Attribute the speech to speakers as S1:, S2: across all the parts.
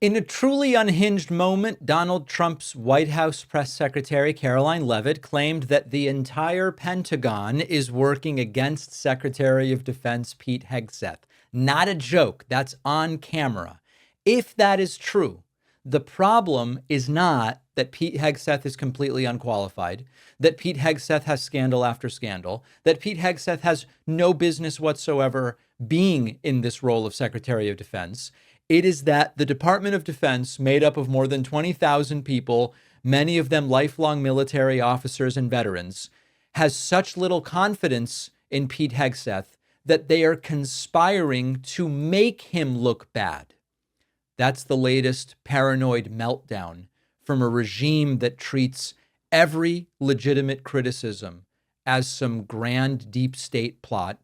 S1: In a truly unhinged moment, Donald Trump's White House press secretary, Karoline Leavitt, claimed that the entire Pentagon is working against Secretary of Defense Pete Hegseth. Not a joke. That's on camera. If that is true, the problem is not that Pete Hegseth is completely unqualified, that Pete Hegseth has scandal after scandal, that Pete Hegseth has no business whatsoever being in this role of Secretary of Defense. It is that the Department of Defense, made up of more than 20,000 people, many of them lifelong military officers and veterans, has such little confidence in Pete Hegseth that they are conspiring to make him look bad. That's the latest paranoid meltdown from a regime that treats every legitimate criticism as some grand deep state plot.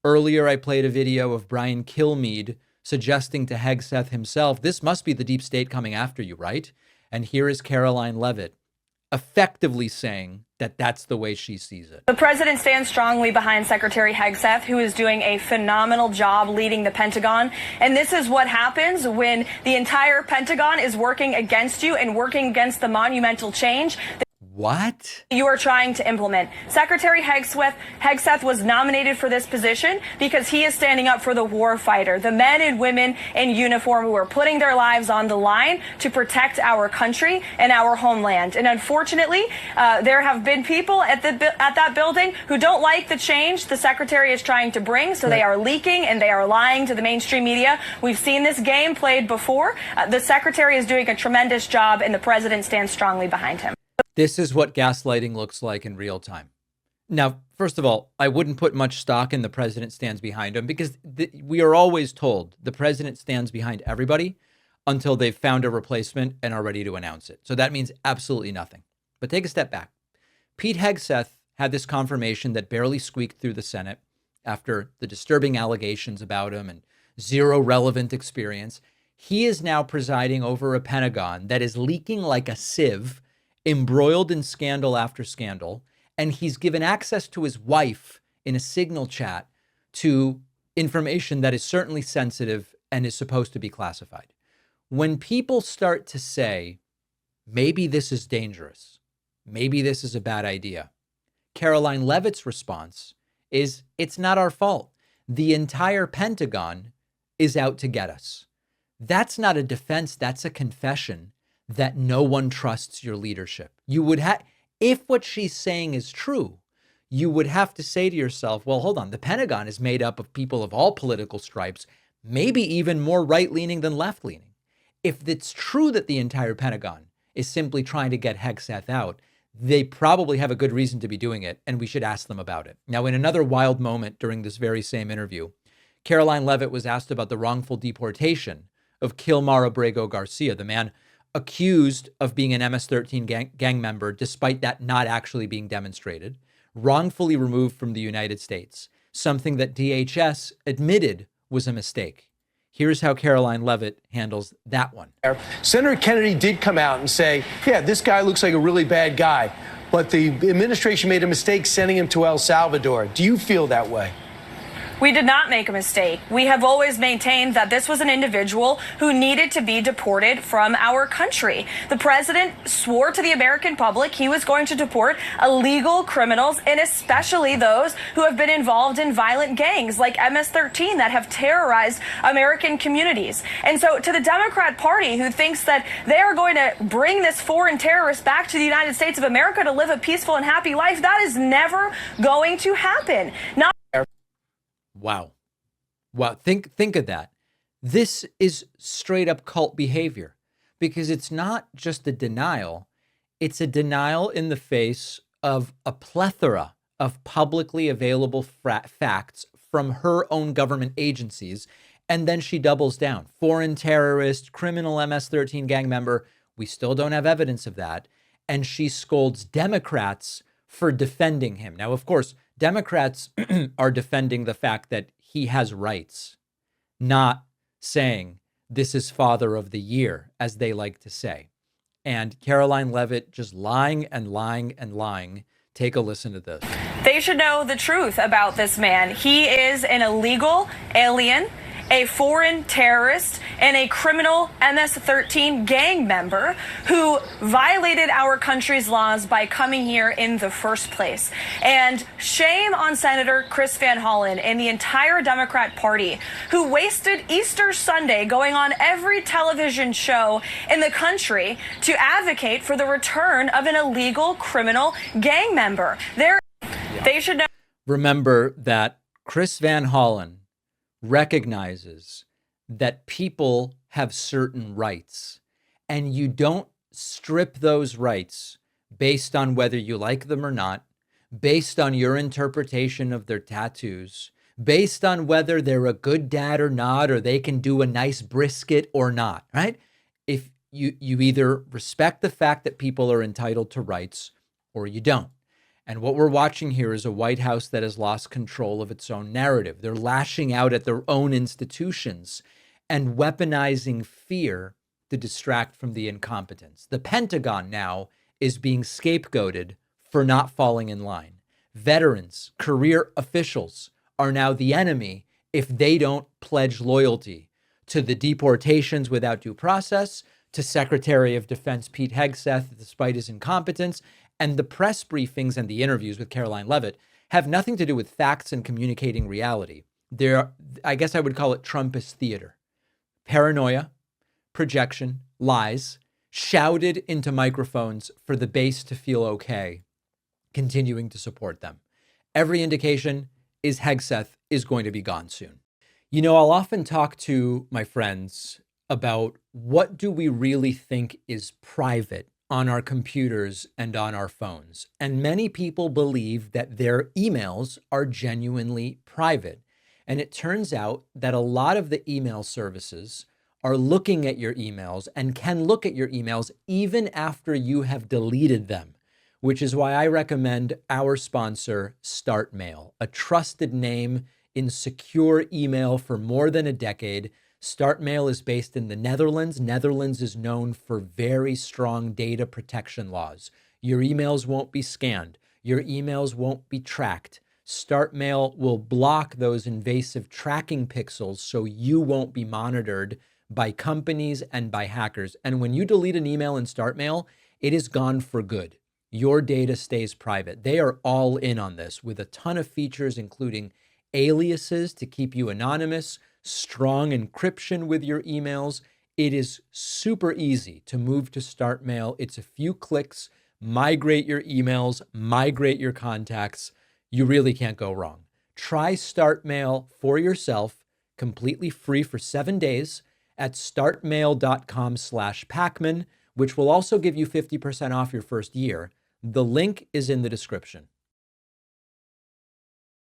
S1: Earlier, I played a video of Brian Kilmeade suggesting to Hegseth himself, this must be the deep state coming after you, right? And here is Karoline Leavitt effectively saying that that's the way she sees it.
S2: The president stands strongly behind Secretary Hegseth, who is doing a phenomenal job leading the Pentagon. And this is what happens when the entire Pentagon is working against you and working against the monumental change
S1: What?
S2: you are trying to implement. Secretary Hegseth was nominated for this position because he is standing up for the war fighter, the men and women in uniform who are putting their lives on the line to protect our country and our homeland. And unfortunately, there have been people at that building who don't like the change the secretary is trying to bring, so they are leaking and they are lying to the mainstream media. We've seen this game played before. The secretary is doing a tremendous job, and the president stands strongly behind him.
S1: This is what gaslighting looks like in real time. Now, first of all, I wouldn't put much stock in the president stands behind him because we are always told the president stands behind everybody until they've found a replacement and are ready to announce it. So that means absolutely nothing. But take a step back. Pete Hegseth had this confirmation that barely squeaked through the Senate after the disturbing allegations about him and zero relevant experience. He is now presiding over a Pentagon that is leaking like a sieve, embroiled in scandal after scandal, and he's given access to his wife in a Signal chat to information that is certainly sensitive and is supposed to be classified. When people start to say, maybe this is dangerous, maybe this is a bad idea, Karoline Leavitt's response is, it's not our fault. The entire Pentagon is out to get us. That's not a defense, that's a confession that no one trusts your leadership. You would have, if what she's saying is true, you would have to say to yourself, well, hold on, the Pentagon is made up of people of all political stripes, maybe even more right-leaning than left-leaning. If it's true that the entire Pentagon is simply trying to get Hegseth out, they probably have a good reason to be doing it, and we should ask them about it. Now, in another wild moment during this very same interview, Karoline Leavitt was asked about the wrongful deportation of Kilmar Abrego Garcia, the man accused of being an MS-13 gang member, despite that not actually being demonstrated, wrongfully removed from the United States, something that DHS admitted was a mistake. Here's how Karoline Leavitt handles that one.
S3: Senator Kennedy did come out and say, yeah, this guy looks like a really bad guy, but the administration made a mistake sending him to El Salvador. Do you feel that way?
S2: We did not make a mistake. We have always maintained that this was an individual who needed to be deported from our country. The president swore to the American public he was going to deport illegal criminals, and especially those who have been involved in violent gangs like MS-13 that have terrorized American communities. And so to the Democrat Party, who thinks that they are going to bring this foreign terrorist back to the United States of America to live a peaceful and happy life, that is never going to happen.
S1: Wow. Think of that. This is straight up cult behavior, because it's not just a denial. It's a denial in the face of a plethora of publicly available facts from her own government agencies. And then she doubles down. Foreign terrorist, criminal MS-13 gang member. We still don't have evidence of that. And she scolds Democrats for defending him. Now, of course, Democrats are defending the fact that he has rights, not saying this is father of the year, as they like to say. And Karoline Leavitt just lying and lying and lying. Take a listen to this.
S2: They should know the truth about this man. He is an illegal alien, a foreign terrorist and a criminal MS-13 gang member who violated our country's laws by coming here in the first place. And shame on Senator Chris Van Hollen and the entire Democrat Party, who wasted Easter Sunday going on every television show in the country to advocate for the return of an illegal criminal gang member. They should know.
S1: Remember that Chris Van Hollen recognizes that people have certain rights, and you don't strip those rights based on whether you like them or not, based on your interpretation of their tattoos, based on whether they're a good dad or not, or they can do a nice brisket or not, right? If you either respect the fact that people are entitled to rights or you don't. And what we're watching here is a White House that has lost control of its own narrative. They're lashing out at their own institutions and weaponizing fear to distract from the incompetence. The Pentagon now is being scapegoated for not falling in line. Veterans, career officials are now the enemy if they don't pledge loyalty to the deportations without due process, to Secretary of Defense Pete Hegseth, despite his incompetence. And the press briefings and the interviews with Karoline Leavitt have nothing to do with facts and communicating reality. I guess I would call it Trumpist theater. Paranoia, projection, lies, shouted into microphones for the base to feel okay, continuing to support them. Every indication is Hegseth is going to be gone soon. You know, I'll often talk to my friends about what do we really think is private on our computers and on our phones. And many people believe that their emails are genuinely private. And it turns out that a lot of the email services are looking at your emails and can look at your emails even after you have deleted them, which is why I recommend our sponsor, StartMail, a trusted name in secure email for more than a decade. StartMail is based in the Netherlands. Netherlands is known for very strong data protection laws. Your emails won't be scanned. Your emails won't be tracked. StartMail will block those invasive tracking pixels so you won't be monitored by companies and by hackers. And when you delete an email in StartMail, it is gone for good. Your data stays private. They are all in on this with a ton of features, including aliases to keep you anonymous, strong encryption with your emails. It is super easy to move to StartMail. It's a few clicks, migrate your emails, migrate your contacts. You really can't go wrong. Try StartMail for yourself, completely free for 7 days at startmail.com/Pacman, which will also give you 50% off your first year. The link is in the description.